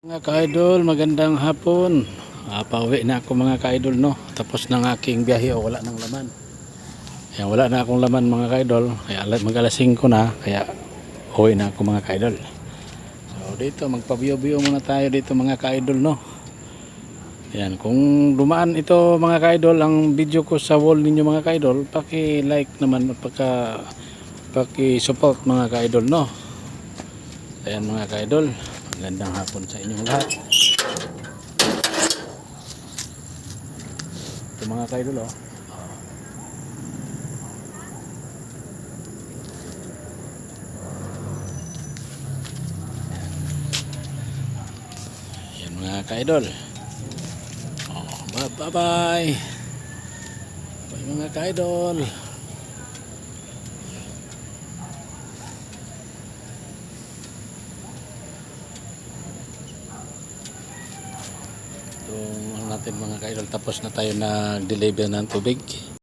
Mga ka-idol, magandang hapon. Pauwi na ako mga ka-idol, no. Tapos ng aking biyahe, wala nang laman. Kaya wala na akong laman mga ka-idol. Kaya mag-alasing ko na, kaya uwi na ako mga ka-idol. So dito magpabiyo-biyo muna tayo dito mga ka-idol, no. Ayan, kung dumaan ito mga ka-idol ang video ko sa wall ninyo mga ka-idol, paki-like naman at paki-support mga ka-idol, no. Ayan mga ka-idol, magandang hapon sa inyong lahat. Ito mga ka-idol, oh. Ayan mga ka-idol. Oh, bye-bye. Bye mga ka-idol. Ito natin mga ka-idol, tapos na tayo nag-deliver ng tubig.